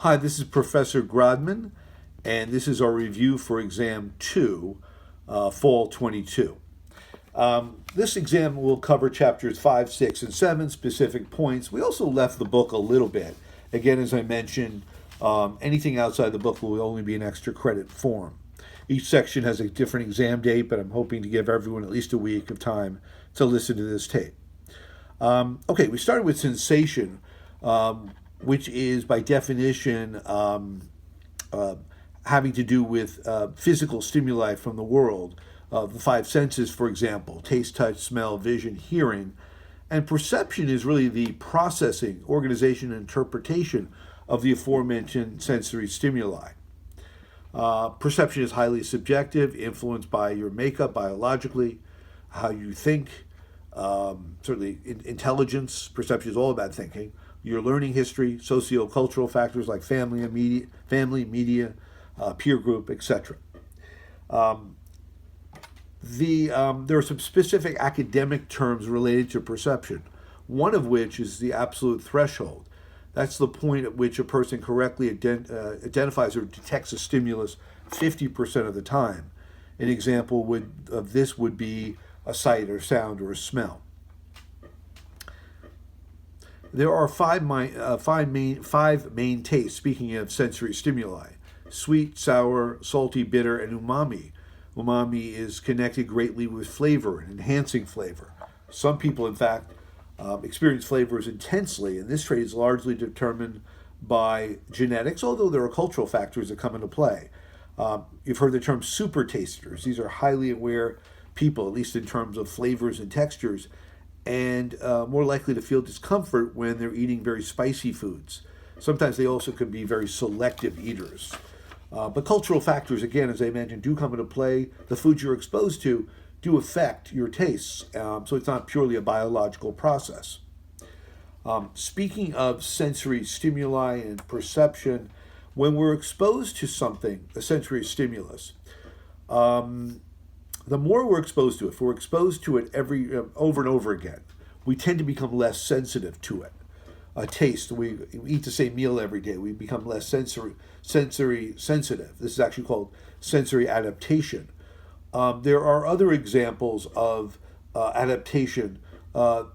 Hi, this is Professor Grodman, and this is our review for Exam 2, Fall 22. This exam will cover chapters 5, 6, and 7, specific points. We also left the book a little bit. Again, as I mentioned, anything outside the book will only be an extra credit form. Each section has a different exam date, but I'm hoping to give everyone at least a week of time to listen to this tape. We started with sensation, which is by definition having to do with physical stimuli from the world. The five senses, for example, taste, touch, smell, vision, hearing. And perception is really the processing, organization, and interpretation of the aforementioned sensory stimuli. Perception is highly subjective, influenced by your makeup biologically, how you think, certainly intelligence. Perception is all about thinking. Your learning history, socio-cultural factors like family, media, peer group, etc. There are some specific academic terms related to perception, one of which is the absolute threshold. That's the point at which a person correctly identifies or detects a stimulus 50% of the time. An example of this would be a sight or sound or a smell. There are five main tastes, speaking of sensory stimuli: sweet, sour, salty, bitter, and umami. Umami is connected greatly with flavor and enhancing flavor. Some people, in fact, experience flavors intensely, and this trait is largely determined by genetics, although there are cultural factors that come into play. You've heard the term super tasters. These are highly aware people, at least in terms of flavors and textures, and more likely to feel discomfort when they're eating very spicy foods. Sometimes they also can be very selective eaters. But cultural factors, again, as I mentioned, do come into play. The foods you're exposed to do affect your tastes, so it's not purely a biological process. Speaking of sensory stimuli and perception, when we're exposed to something, a sensory stimulus, the more we're exposed to it, if we're exposed to it over and over again, we tend to become less sensitive to it. Taste, we eat the same meal every day, we become less sensory sensitive. This is actually called sensory adaptation. There are other examples of adaptation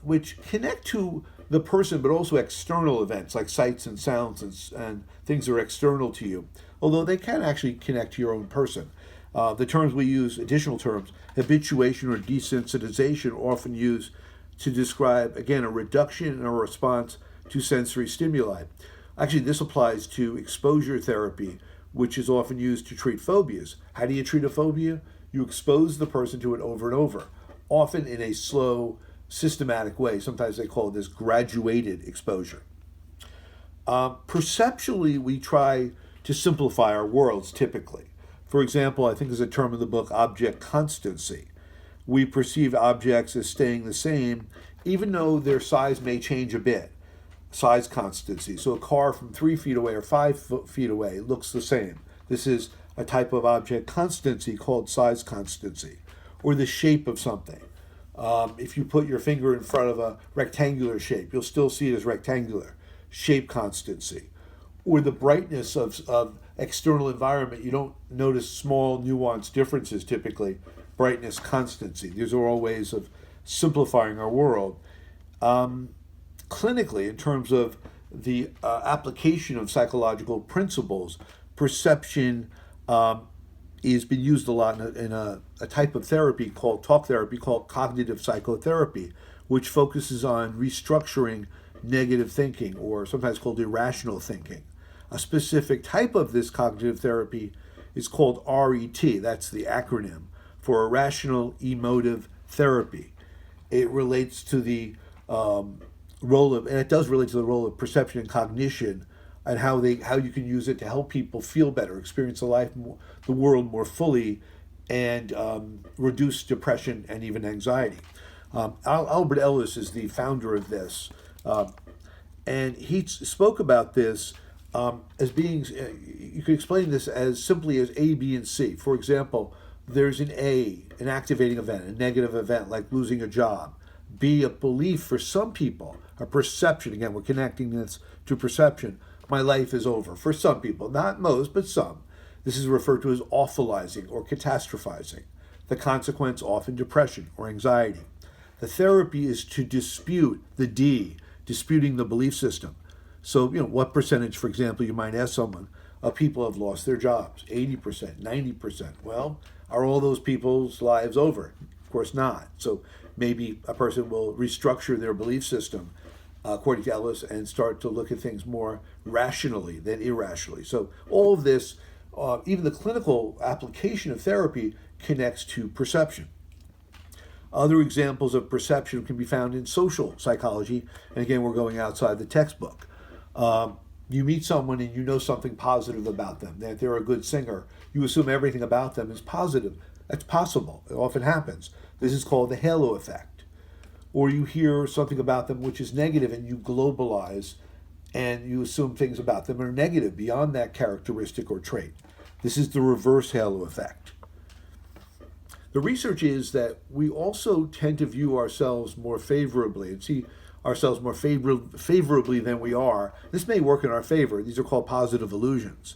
which connect to the person, but also external events like sights and sounds and things that are external to you, although they can actually connect to your own person. The terms we use, additional terms, habituation or desensitization, are often used to describe, again, a reduction in a response to sensory stimuli. Actually, this applies to exposure therapy, which is often used to treat phobias. How do you treat a phobia? You expose the person to it over and over, often in a slow, systematic way. Sometimes they call this graduated exposure. Perceptually, we try to simplify our worlds typically. For example, I think there's a term in the book, object constancy. We perceive objects as staying the same, even though their size may change a bit. Size constancy. So a car from 3 feet away or 5 feet away looks the same. This is a type of object constancy called size constancy. Or the shape of something. If you put your finger in front of a rectangular shape, you'll still see it as rectangular. Shape constancy. Or the brightness of external environment. You don't notice small nuanced differences typically. Brightness constancy. These are all ways of simplifying our world. Clinically, in terms of the application of psychological principles, perception is been used a lot in a type of therapy called talk therapy called cognitive psychotherapy, which focuses on restructuring negative thinking, or sometimes called irrational thinking. A specific type of this cognitive therapy is called RET. That's the acronym for Irrational Emotive Therapy. It relates to the it does relate to the role of perception and cognition, and how you can use it to help people feel better, experience the world more fully, and reduce depression and even anxiety. Albert Ellis is the founder of this, and he spoke about this as being, you could explain this as simply as A, B, and C. For example, there's an A, an activating event, a negative event like losing a job. B, a belief for some people, a perception, again, we're connecting this to perception, my life is over. For some people, not most, but some. This is referred to as awfulizing or catastrophizing. The consequence, often depression or anxiety. The therapy is to dispute the D, disputing the belief system. So, what percentage, for example, you might ask someone, of people have lost their jobs? 80%, 90%. Well, are all those people's lives over? Of course not. So maybe a person will restructure their belief system, according to Ellis, and start to look at things more rationally than irrationally. So all of this, even the clinical application of therapy, connects to perception. Other examples of perception can be found in social psychology, and again, we're going outside the textbook. You meet someone and you know something positive about them, that they're a good singer. You assume everything about them is positive. That's possible. It often happens. This is called the halo effect. Or you hear something about them which is negative and you globalize and you assume things about them are negative beyond that characteristic or trait. This is the reverse halo effect. The research is that we also tend to view ourselves more favorably and see ourselves more favorably than we are. This may work in our favor. These are called positive illusions.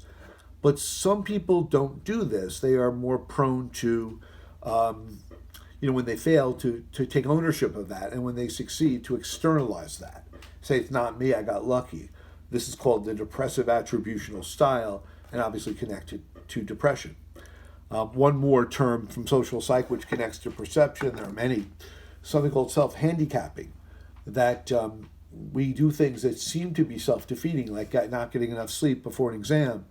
But some people don't do this. They are more prone to, when they fail, to take ownership of that, and when they succeed, to externalize that. Say, it's not me, I got lucky. This is called the depressive attributional style, and obviously connected to depression. One more term from social psych which connects to perception, there are many, something called self-handicapping, that we do things that seem to be self-defeating, like not getting enough sleep before an exam,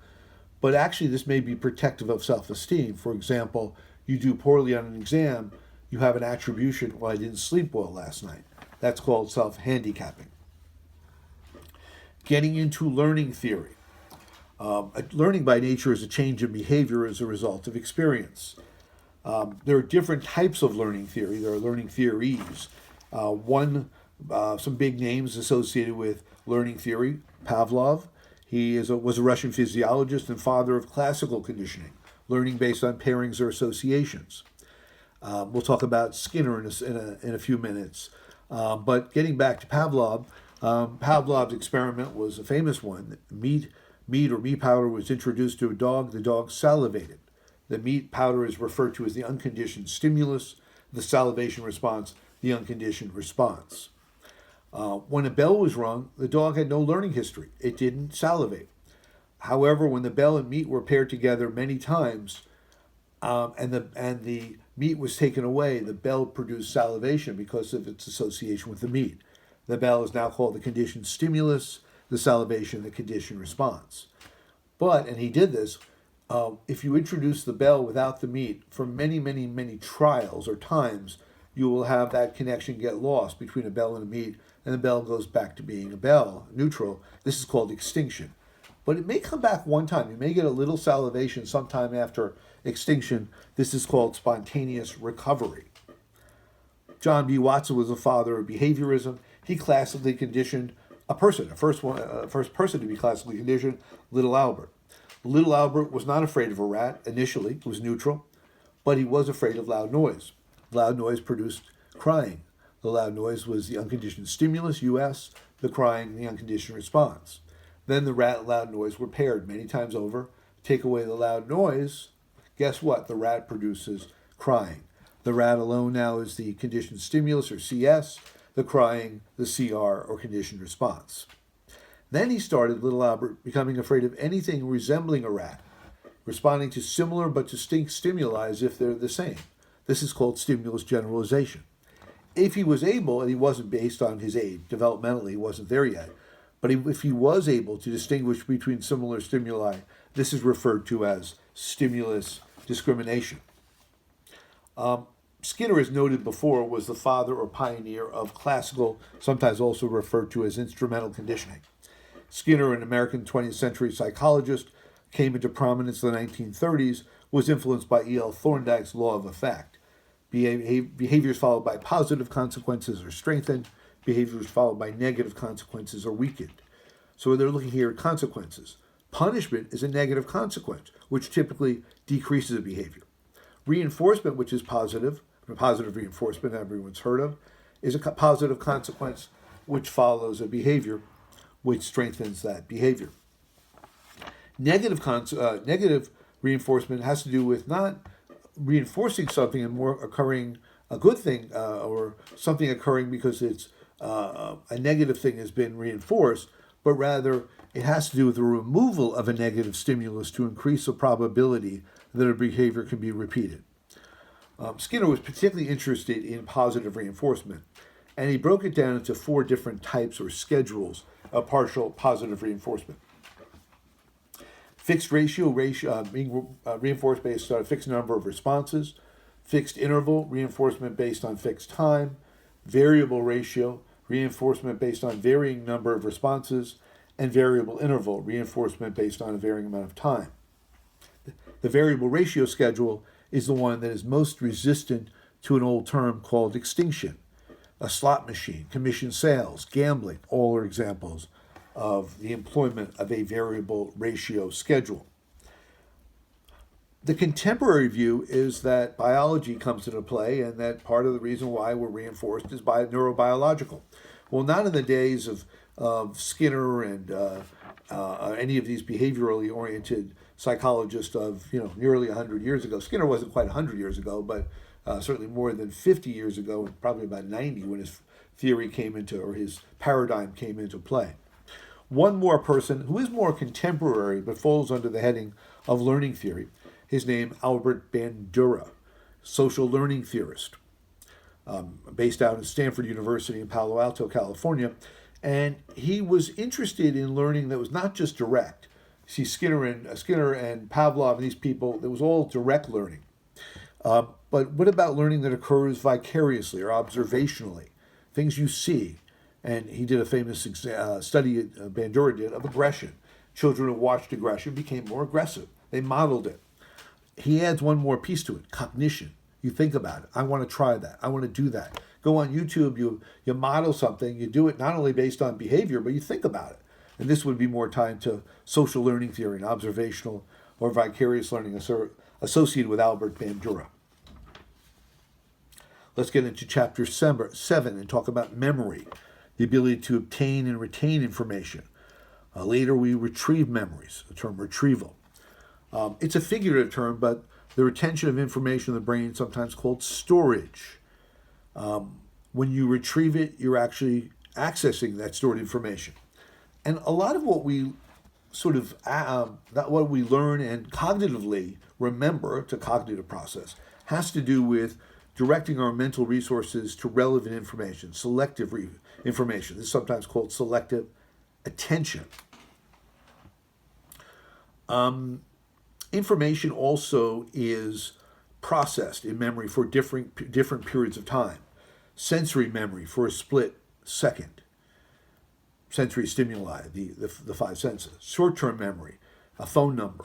but actually this may be protective of self-esteem. For example, you do poorly on an exam, you have an attribution, well, I didn't sleep well last night. That's called self-handicapping. Getting into learning theory. Learning by nature is a change in behavior as a result of experience. There are different types of learning theory. There are learning theories. Some big names associated with learning theory. Pavlov, he was a Russian physiologist and father of classical conditioning, learning based on pairings or associations. We'll talk about Skinner in a few minutes. But getting back to Pavlov, Pavlov's experiment was a famous one. Meat or meat powder was introduced to a dog. The dog salivated. The meat powder is referred to as the unconditioned stimulus. The salivation response, the unconditioned response. When a bell was rung, the dog had no learning history. It didn't salivate. However, when the bell and meat were paired together many times, and the meat was taken away, the bell produced salivation because of its association with the meat. The bell is now called the conditioned stimulus, the salivation, the conditioned response. But, and he did this, if you introduce the bell without the meat for many, many, many trials or times, you will have that connection get lost between a bell and a meat, and the bell goes back to being a bell, neutral. This is called extinction. But it may come back one time. You may get a little salivation sometime after extinction. This is called spontaneous recovery. John B. Watson was the father of behaviorism. He classically conditioned a person, first person to be classically conditioned, Little Albert. Little Albert was not afraid of a rat initially, it was neutral, but he was afraid of loud noise. Loud noise produced crying. The loud noise was the unconditioned stimulus, US, the crying, the unconditioned response. Then the rat and loud noise were paired many times over. Take away the loud noise, guess what? The rat produces crying. The rat alone now is the conditioned stimulus, or CS, the crying, the CR, or conditioned response. Then he started, Little Albert, becoming afraid of anything resembling a rat, responding to similar but distinct stimuli as if they're the same. This is called stimulus generalization. If he was able, and he wasn't based on his age, developmentally he wasn't there yet, but if he was able to distinguish between similar stimuli, this is referred to as stimulus discrimination. Skinner, as noted before, was the father or pioneer of classical, sometimes also referred to as instrumental conditioning. Skinner, an American 20th century psychologist, came into prominence in the 1930s, was influenced by E.L. Thorndike's law of effect. Behaviors followed by positive consequences are strengthened. Behaviors followed by negative consequences are weakened. So they're looking here at consequences. Punishment is a negative consequence, which typically decreases a behavior. Reinforcement, which is positive reinforcement everyone's heard of, is a positive consequence which follows a behavior which strengthens that behavior. Negative reinforcement has to do with not reinforcing something and more occurring a good thing or something occurring because it's a negative thing has been reinforced, but rather it has to do with the removal of a negative stimulus to increase the probability that a behavior can be repeated. Skinner was particularly interested in positive reinforcement, and he broke it down into 4 different types or schedules of partial positive reinforcement. Fixed ratio, being reinforced based on a fixed number of responses. Fixed interval, reinforcement based on fixed time. Variable ratio, reinforcement based on varying number of responses. And variable interval, reinforcement based on a varying amount of time. The variable ratio schedule is the one that is most resistant to an old term called extinction. A slot machine, commission sales, gambling, all are examples of the employment of a variable ratio schedule. The contemporary view is that biology comes into play and that part of the reason why we're reinforced is neurobiological. Well, not in the days of Skinner and any of these behaviorally oriented psychologists of nearly 100 years ago. Skinner wasn't quite 100 years ago, but certainly more than 50 years ago, probably about 90 when his theory came into, or his paradigm came into play. One more person who is more contemporary but falls under the heading of learning theory. His name, Albert Bandura, social learning theorist, based out at Stanford University in Palo Alto, California. And he was interested in learning that was not just direct. See, Skinner and Pavlov and these people, it was all direct learning. But what about learning that occurs vicariously or observationally? Things you see. And he did a famous study, Bandura did, of aggression. Children who watched aggression became more aggressive. They modeled it. He adds one more piece to it, cognition. You think about it. I want to try that. I want to do that. Go on YouTube, you model something, you do it not only based on behavior, but you think about it. And this would be more tied to social learning theory and observational or vicarious learning associated with Albert Bandura. Let's get into chapter 7 and talk about memory, the ability to obtain and retain information. Later, we retrieve memories, the term retrieval. It's a figurative term, but the retention of information in the brain is sometimes called storage. When you retrieve it, you're actually accessing that stored information. And a lot of what we what we learn and cognitively remember, it's a cognitive process, has to do with directing our mental resources to relevant information, selective information. This is sometimes called selective attention. Information also is processed in memory for different periods of time. Sensory memory for a split second. Sensory stimuli, the 5 senses. Short-term memory, a phone number,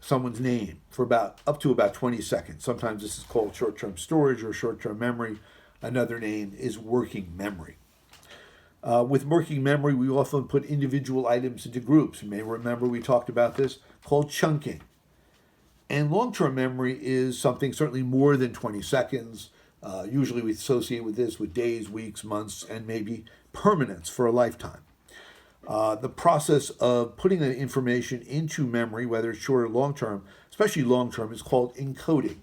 someone's name for up to about 20 seconds. Sometimes this is called short-term storage or short-term memory. Another name is working memory. With working memory, we often put individual items into groups. You may remember we talked about this, called chunking. And long-term memory is something certainly more than 20 seconds. Usually we associate with this with days, weeks, months, and maybe permanence for a lifetime. The process of putting that information into memory, whether it's short or long-term, especially long-term, is called encoding.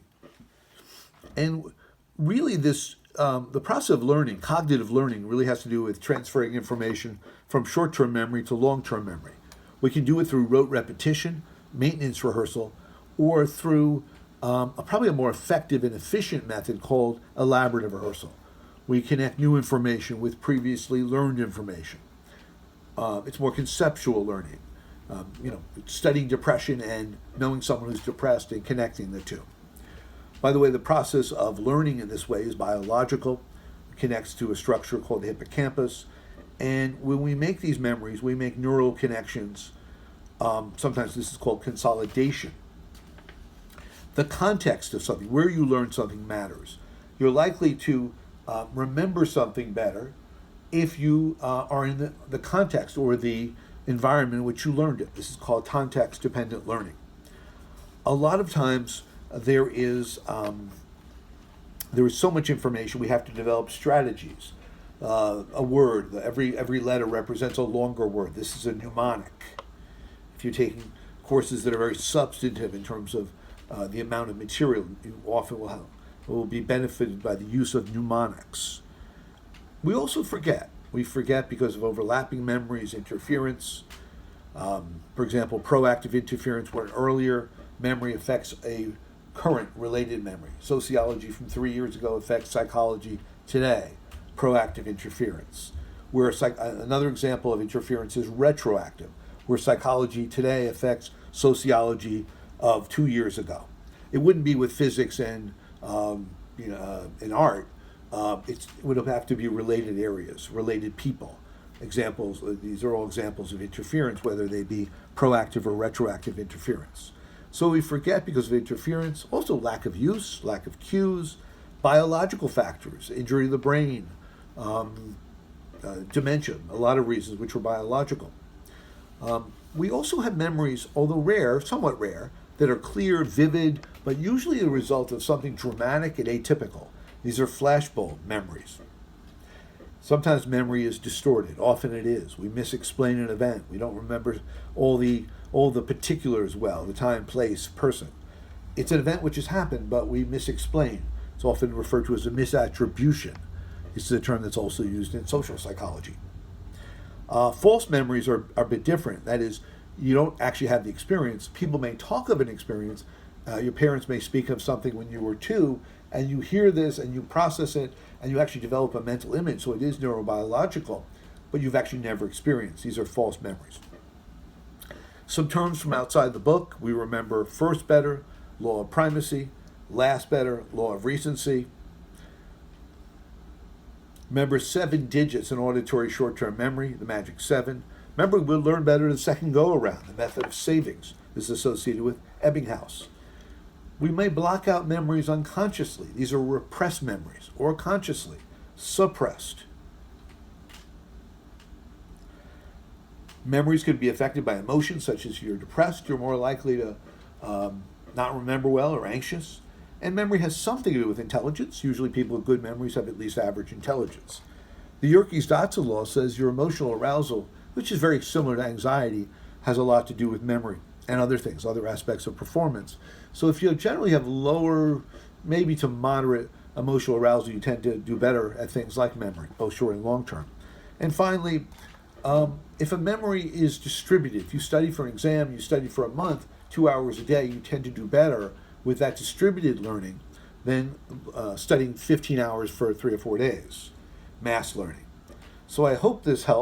And really the process of learning, cognitive learning, really has to do with transferring information from short-term memory to long-term memory. We can do it through rote repetition, maintenance rehearsal, or through probably a more effective and efficient method called elaborative rehearsal. We connect new information with previously learned information. It's more conceptual learning, studying depression and knowing someone who's depressed and connecting the two. By the way, the process of learning in this way is biological. It connects to a structure called the hippocampus. And when we make these memories, we make neural connections. Sometimes this is called consolidation. The context of something, where you learn something, matters. You're likely to remember something better if you are in the context or the environment in which you learned it. This is called context-dependent learning. A lot of times there is so much information we have to develop strategies. A word, every letter represents a longer word. This is a mnemonic. If you're taking courses that are very substantive in terms of the amount of material you often will be benefited by the use of mnemonics. We also forget. We forget because of overlapping memories, interference. For example, proactive interference, where an earlier memory affects a current related memory. Sociology from 3 years ago affects psychology today. Proactive interference. Where another example of interference is retroactive, where psychology today affects sociology of 2 years ago. It wouldn't be with physics and in art. It would have to be related areas, related people. Examples. These are all examples of interference, whether they be proactive or retroactive interference. So we forget because of interference. Also, lack of use, lack of cues, biological factors, injury of the brain, dementia. A lot of reasons which are biological. We also have memories, although rare, somewhat rare, that are clear, vivid, but usually the result of something dramatic and atypical. These are flashbulb memories. Sometimes memory is distorted. Often it is. We misexplain an event. We don't remember all the particulars well, the time, place, person. It's an event which has happened, but we misexplain. It's often referred to as a misattribution. This is a term that's also used in social psychology. False memories are a bit different. That is, you don't actually have the experience. People may talk of an experience. Your parents may speak of something when you were 2, and you hear this and you process it, and you actually develop a mental image. So it is neurobiological, but you've actually never experienced. These are false memories. Some terms from outside the book. We remember first better, law of primacy, last better, law of recency. Remember 7 digits in auditory short-term memory, the magic 7. Remember, we'll learn better the second go-around, the method of savings. This is associated with Ebbinghaus. We may block out memories unconsciously. These are repressed memories, or consciously suppressed. Memories could be affected by emotions, such as if you're depressed, you're more likely to not remember well or anxious. And memory has something to do with intelligence. Usually people with good memories have at least average intelligence. The Yerkes-Dotson law says your emotional arousal, which is very similar to anxiety, has a lot to do with memory and other things, other aspects of performance. So if you generally have lower, maybe to moderate emotional arousal, you tend to do better at things like memory, both short and long term. And finally, if a memory is distributed, if you study for an exam, you study for a month, 2 hours a day, you tend to do better with that distributed learning than studying 15 hours for 3 or 4 days, mass learning. So I hope this helps.